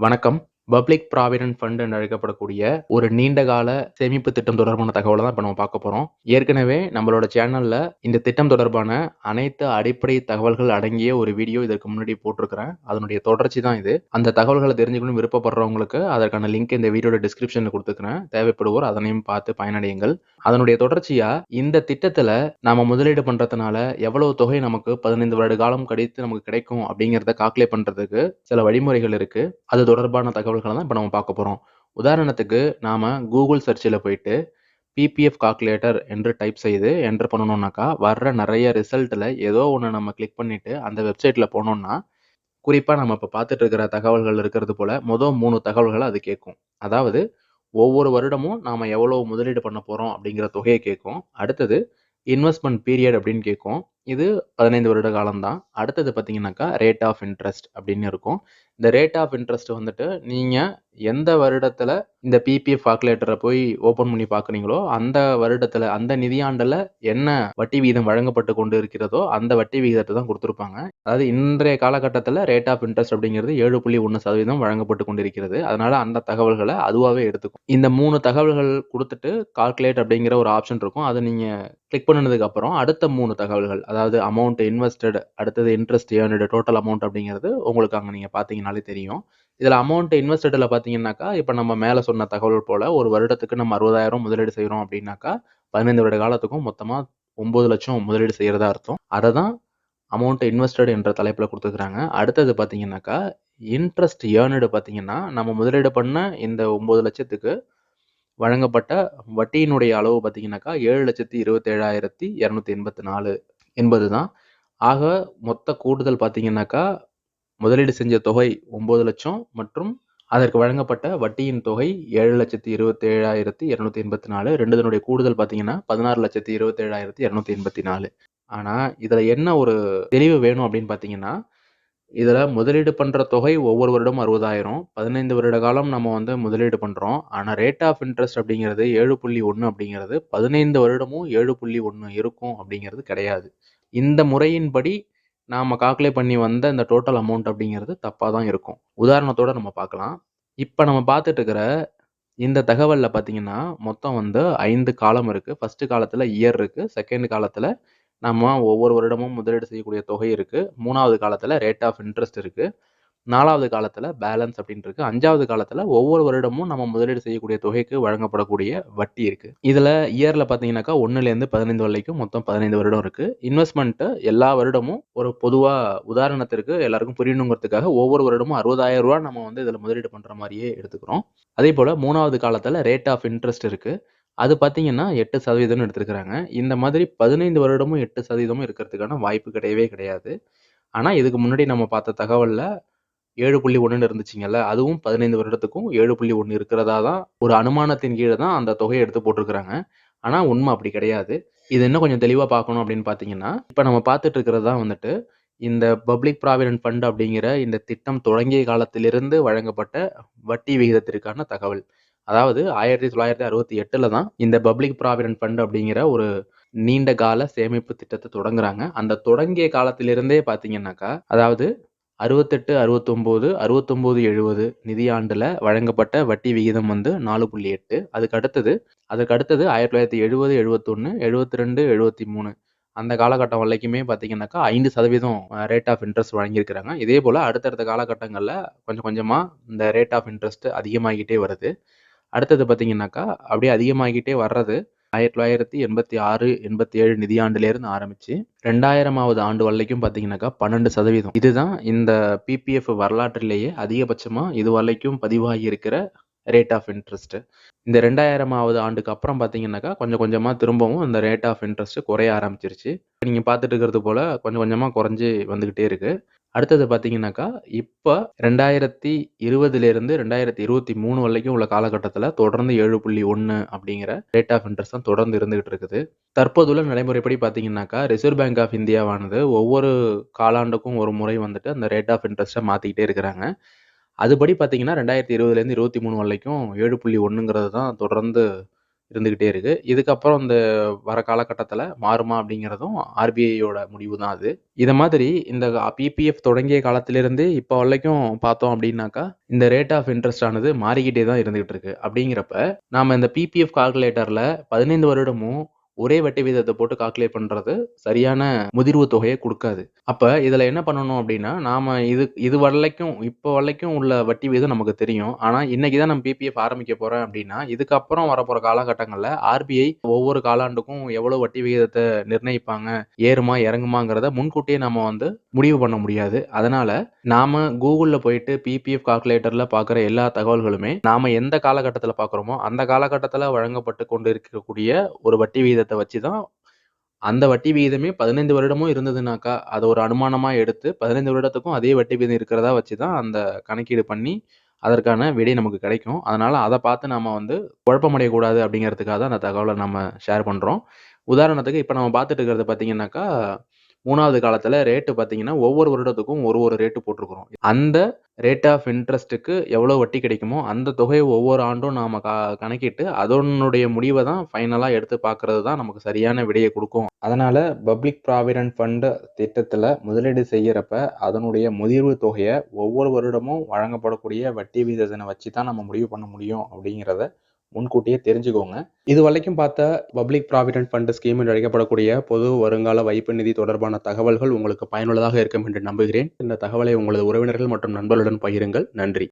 வணக்கம். Public provident fund என்று அழைக்கப்படக்கூடிய ஒரு நீண்ட கால சேமிப்பு திட்டம் தொடர்பான தகவல தான் இப்ப நம்ம பார்க்க போறோம். ஏற்கனவே நம்மளோட சேனல்ல இந்த திட்டம் தொடர்பான அனைத்து அடிப்படை தகவல்கள் அடங்கிய ஒரு வீடியோ இதற்கு முன்னாடி போட்டிருக்கிறேன். அதனுடைய தொடர்ச்சி தான் இது. அந்த தகவல்கள தெரிஞ்சுக்கணும்னு விருப்பப்படுறவங்களுக்கு அதற்கான லிங்க் இந்த வீடியோட டிஸ்கிரிப்ஷன்ல குடுத்துருக்கிறேன். தேவைப்படுவோர் அதனையும் பார்த்து பயனடையுங்கள். அதனுடைய தொடர்ச்சியா இந்த திட்டத்துல நாம முதலீடு பண்றதுனால எவ்வளவு தொகை நமக்கு 15 வருட காலம் கழித்து நமக்கு கிடைக்கும் அப்படிங்கிறத கால்குலேட் பண்றதுக்கு சில வழிமுறைகள் இருக்கு. அது தொடர்பான தகவல்கள தான் இப்ப நம்ம பார்க்க போறோம். உதாரணத்துக்கு நாம கூகுள் சர்ச்ல போயிட்டு பிபிஎஃப் கால்குலேட்டர் என்று டைப் செய்து என்டர் பண்ணணும்னாக்கா, வர்ற நெறைய ரிசல்ட்ல ஏதோ ஒண்ணு நம்ம கிளிக் பண்ணிட்டு அந்த வெப்சைட்ல போனோம்னா, குறிப்பா நம்ம இப்ப பார்த்துட்டு இருக்கிற தகவல்கள் இருக்கிறது போல, 3 தகவல்கள அது கேட்கும். அதாவது ஒவ்வொரு வருடமும் நாம எவ்வளவு முதலீடு பண்ண போறோம் அப்படிங்கிற தொகைய கேட்கும். அடுத்தது இன்வெஸ்ட்மென்ட் பீரியட் அப்படின்னு கேட்கும். இது 15 வருட காலம் தான். அடுத்தது பார்த்தீங்கன்னாக்கா, ரேட் ஆஃப் இன்ட்ரெஸ்ட் அப்படின்னு இருக்கும். இந்த ரேட் ஆஃப் இன்ட்ரெஸ்ட் வந்துட்டு நீங்க எந்த வருடத்துல இந்த பிபிஎஃப் கால்குலேட்டர போய் ஓப்பன் பண்ணி பார்க்குறீங்களோ, அந்த வருடத்துல, அந்த நிதியாண்டுல என்ன வட்டி விகிதம் வழங்கப்பட்டு கொண்டு இருக்கிறதோ, அந்த வட்டி விகிதத்த தான் குடுத்திருப்பாங்க. அதாவது இன்றைய காலகட்டத்துல ரேட் ஆஃப் இன்ட்ரெஸ்ட் அப்படிங்கிறது 7.1% வழங்கப்பட்டு கொண்டிருக்கிறது. அதனால அந்த தகவல்கள அதுவாவே எடுத்துக்கும். இந்த 3 தகவல்கள் குடுத்துட்டு கால்குலேட் அப்படிங்கிற ஒரு ஆப்ஷன் இருக்கும். அத நீங்க கிளிக் பண்ணுனதுக்கு அப்புறம் அடுத்த 3 தகவல்கள், அதாவது அமவுண்ட் இன்வெஸ்டட், அடுத்தது இன்ட்ரெஸ்ட் ஏர்ன்டு, டோட்டல் அமவுண்ட் அப்படிங்கிறது உங்களுக்கு அங்க நீங்க பார்த்தீங்கன்னாலே தெரியும். இதுல அமவுண்ட் இன்வெஸ்டட்ல பார்த்தீங்கன்னாக்கா, இப்ப நம்ம மேல சொன்ன தகவல் போல ஒரு வருடத்துக்கு நம்ம 60,000 முதலீடு செய்றோம் அப்படின்னாக்கா, 15 வருட காலத்துக்கும் மொத்தமா 9,00,000 முதலீடு செய்றதா அர்த்தம். அத தான் அமவுண்ட் இன்வெஸ்டட் என்ற தலைப்புல குடுத்துருக்காங்க. அடுத்தது பார்த்தீங்கன்னாக்கா, இன்ட்ரெஸ்ட் ஏர்ன்டு பார்த்தீங்கன்னா, நம்ம முதலீடு பண்ண இந்த 9,00,000க்கு வழங்கப்பட்ட வட்டியினுடைய அளவு பார்த்தீங்கன்னாக்கா, 7,27,284 என்பது தான். ஆக மொத்த கூடுதல் பார்த்தீங்கன்னாக்கா, முதலீடு செஞ்ச தொகை 9,00,000 மற்றும் அதற்கு வழங்கப்பட்ட வட்டியின் தொகை 7,27,284. 2 கூடுதல் பார்த்தீங்கன்னா, 16,27,284. ஆனா, இதுல என்ன ஒரு தெளிவு வேணும் அப்படின்னு பார்த்தீங்கன்னா, இதுல முதலீடு பண்ற தொகை ஒவ்வொரு வருடமும் 60,000. 15 வருட காலம் நம்ம வந்து முதலீடு பண்றோம். ஆனா ரேட் ஆஃப் இன்ட்ரெஸ்ட் அப்படிங்கிறது 7.1 அப்படிங்கிறது 15 வருடமும் 7.1 இருக்கும் அப்படிங்கிறது கிடையாது. இந்த முறையின்படி நாம கால்குலேட் பண்ணி வந்த இந்த டோட்டல் அமவுண்ட் அப்படிங்கிறது தப்பா தான் இருக்கும். உதாரணத்தோட நம்ம பார்க்கலாம். இப்ப நம்ம பார்த்துட்டு இருக்கிற இந்த தகவல்ல பார்த்தீங்கன்னா, மொத்தம் வந்து 5 காலம் இருக்கு. ஃபர்ஸ்ட் காலத்துல இயர் இருக்கு. செகண்ட் காலத்துல நம்ம ஒவ்வொரு வருடமும் முதலீடு செய்யக்கூடிய தொகை இருக்கு. 3வது காலத்துல ரேட் ஆஃப் இன்ட்ரெஸ்ட் இருக்கு. 4வது காலத்துல பேலன்ஸ் அப்படின்னு இருக்கு. 5வது காலத்துல ஒவ்வொரு வருடமும் நம்ம முதலீடு செய்யக்கூடிய தொகைக்கு வழங்கப்படக்கூடிய வட்டி இருக்கு. இதுல இயர்ல பார்த்தீங்கன்னாக்கா 1லேருந்து 15 வரைக்கும் மொத்தம் 15 வருடம் இருக்கு. இன்வெஸ்ட்மென்ட் எல்லா வருடமும் ஒரு பொதுவா உதாரணத்திற்கு எல்லாருக்கும் புரியணுங்கிறதுக்காக ஒவ்வொரு வருடமும் ரூ. 60,000 நம்ம வந்து இதுல முதலீடு பண்ற மாரியே எடுத்துக்கிறோம். அதேபோல 3வது காலத்துல ரேட் ஆஃப் இன்ட்ரெஸ்ட் இருக்கு. அது பார்த்தீங்கன்னா 8% எடுத்திருக்கிறாங்க. இந்த மாதிரி 15 வருடமும் 8% இருக்கிறதுக்கான வாய்ப்பு கிடையவே கிடையாது. ஆனா இதுக்கு முன்னாடி நம்ம பார்த்த தகவல்ல 7.1ன்னு இருந்துச்சுங்கல்ல, அதுவும் 15 வருடத்துக்கும் 7.1 இருக்கிறதா தான் ஒரு அனுமானத்தின் கீழ தான் அந்த தொகைய எடுத்து போட்டிருக்கிறாங்க. ஆனா உண்மை அப்படி கிடையாது. இது இன்னும் கொஞ்சம் தெளிவா பார்க்கணும் அப்படின்னு பார்த்தீங்கன்னா, இப்ப நம்ம பார்த்துட்டு இருக்கிறது தான் வந்துட்டு, இந்த பப்ளிக் ப்ராவிடென்ட் ஃபண்ட் அப்படிங்கிற இந்த திட்டம் தொடங்கிய காலத்திலிருந்து வழங்கப்பட்ட வட்டி விகிதத்திற்கான தகவல். அதாவது 1968ல தான் இந்த பப்ளிக் ப்ராவிடென்ட் ஃபண்ட் அப்படிங்கிற ஒரு நீண்ட கால சேமிப்பு திட்டத்த தொடங்குறாங்க. அந்த தொடங்கிய காலத்திலிருந்தே பார்த்தீங்கன்னாக்கா, அதாவது 68, 69, 69, 70 நிதியாண்டுல வழங்கப்பட்ட வட்டி விகிதம் வந்து 4.8. அதுக்கு அடுத்தது 1970, 71, 72, 73 அந்த காலகட்டம் வரைக்குமே பார்த்தீங்கன்னாக்கா 5% ரேட் ஆஃப் இன்ட்ரெஸ்ட் வழங்கியிருக்கிறாங்க. இதேபோல அடுத்தடுத்த காலகட்டங்கள்ல கொஞ்சம் கொஞ்சமா இந்த ரேட் ஆஃப் இன்ட்ரெஸ்ட் அதிகமாகிட்டே வருது. அடுத்தது பார்த்தீங்கன்னாக்கா, அப்படியே அதிகமாகிட்டே வர்றது 1986, 87 நிதியாண்டிலிருந்து ஆரம்பிச்சு 2000வது ஆண்டு வரைக்கும் பார்த்தீங்கன்னாக்கா 12%. இதுதான் இந்த பிபிஎஃப் வரலாற்றிலேயே அதிகபட்சமா இதுவரைக்கும் பதிவாகி இருக்கிற ரேட் ஆஃப் இன்ட்ரெஸ்ட். இந்த 2000வது ஆண்டுக்கு அப்புறம் பார்த்தீங்கன்னாக்கா, கொஞ்சம் கொஞ்சமா திரும்பவும் இந்த ரேட் ஆஃப் இன்ட்ரெஸ்ட் குறைய ஆரம்பிச்சிருச்சு. நீங்க பார்த்துட்டு இருக்கிறது போல கொஞ்சம் கொஞ்சமா குறைஞ்சு வந்துகிட்டே இருக்கு. அடுத்தது பார்த்தீங்கன்னாக்கா, இப்ப 2020லிருந்து 2023 வரைக்கும் உள்ள காலகட்டத்தில தொடர்ந்து 7.1 அப்படிங்கிற ரேட் ஆஃப் இன்ட்ரெஸ்ட் தான் தொடர்ந்து இருந்துகிட்டு இருக்குது. தற்போதுள்ள நடைமுறைப்படி பார்த்தீங்கன்னாக்கா, ரிசர்வ் பேங்க் ஆஃப் இந்தியாவானது ஒவ்வொரு காலாண்டுக்கும் ஒரு முறை வந்துட்டு அந்த ரேட் ஆஃப் இன்ட்ரெஸ்ட்ட மாத்திக்கிட்டே இருக்கிறாங்க. அதுபடி பார்த்தீங்கன்னா, 2020லேருந்து 23 வரைக்கும் 7.1ங்கிறது தான் தொடர்ந்து இருந்துகிட்டே இருக்கு. இதுக்கப்புறம் இந்த வர காலகட்டத்துல மாறுமா அப்படிங்கிறதும் ஆர்பிஐயோட முடிவு தான் அது. இத மாதிரி இந்த பிபிஎஃப் தொடங்கிய காலத்திலிருந்தே இப்ப வரைக்கும் பார்த்தோம் அப்படின்னாக்கா, இந்த ரேட் ஆஃப் இன்ட்ரெஸ்ட் ஆனது மாறிக்கிட்டே தான் இருந்துகிட்டு இருக்கு. அப்படிங்கிறப்ப, நாம இந்த பிபிஎஃப் கால்குலேட்டர்ல 15 வருடமும் ஒரே வட்டி விகிதத்த போட்டு கால்குலேட் பண்றது சரியான முதிர்வு தொகைய குடுக்காது. அப்ப இதுல என்ன பண்ணணும் அப்படின்னா, நாம இது வரைக்கும் இப்ப வரைக்கும் உள்ள வட்டி விகிதம் நமக்கு தெரியும். ஆனா, இன்னைக்கு தான் நம்ம பிபிஎஃப் ஆரம்பிக்க போறேன் அப்படின்னா, இதுக்கப்புறம் வரப்போற காலகட்டங்கள்ல ஆர்பிஐ ஒவ்வொரு காலாண்டுக்கும் எவ்வளவு வட்டி விகிதத்த நிர்ணயிப்பாங்க, ஏறுமா, இறங்குமாங்கிறத முன்கூட்டியே நம்ம வந்து முடிவு பண்ண முடியாது. அதனால நாம Googleல போயிட்டு பிபிஎஃப் கால்குலேட்டர்ல பார்க்குற எல்லா தகவல்களுமே, நாம எந்த காலகட்டத்தில பார்க்குறோமோ, அந்த காலகட்டத்தில வழங்கப்பட்டு கொண்டு இருக்கக்கூடிய ஒரு வட்டி விகிதத்த வச்சு தான் அந்த வட்டி விகிதமே 15 வருடமும் இருந்ததுனாக்கா, அத ஒரு அனுமானமா எடுத்து 15 வருடத்துக்கும் அதே வட்டி விகிதம் இருக்கிறதா வச்சு தான் அந்த கணக்கீடு பண்ணி, அதற்கான விடை நமக்கு கிடைக்கும். அதனால அத பார்த்து நாம வந்து குழப்பமடையக்கூடாது அப்படிங்கிறதுக்காக தான் அந்த தகவல நம்ம ஷேர் பண்றோம். உதாரணத்துக்கு இப்ப நம்ம பார்த்துட்டு இருக்கிறது பார்த்தீங்கன்னாக்கா, 3வது காலத்துல ரேட் பார்த்தீங்கன்னா, ஒவ்வொரு வருடத்துக்கும் ஒரு ரேட் போட்டிருக்கிறோம். அந்த ரேட் ஆஃப் இன்ட்ரெஸ்ட்க்கு எவ்வளோ வட்டி கிடைக்குமோ, அந்த தொகைய ஒவ்வொரு ஆண்டும் நாம கணக்கிட்டு, அதனுடைய முடிவ தான் ஃபைனலா எடுத்து பார்க்கிறது தான் நமக்கு சரியான விடைய குடுக்கும். அதனால பப்ளிக் ப்ராவிடென்ட் ஃபண்ட் திட்டத்துல முதலீடு செய்யறப்ப, அதனுடைய முதிர்வு தொகைய ஒவ்வொரு வருடமும் வழங்கப்படக்கூடிய வட்டி விகிதத்தின வச்சு தான் நம்ம முடிவு பண்ண முடியும் அப்படிங்கிறத முன்கூட்டியே தெரிஞ்சுக்கோங்க. இதுவரைக்கும் பார்த்த பப்ளிக் ப்ராவிடென்ட் ஃபண்ட் ஸ்கீம் என்று அழைக்கப்படக்கூடிய பொது வருங்கால வைப்பு நிதி தொடர்பான தகவல்கள் உங்களுக்கு பயனுள்ளதாக இருக்கும் என்று நம்புகிறேன். இந்த தகவலை உங்களது உறவினர்கள் மற்றும் நண்பர்களுடன் பகிருங்கள். நன்றி.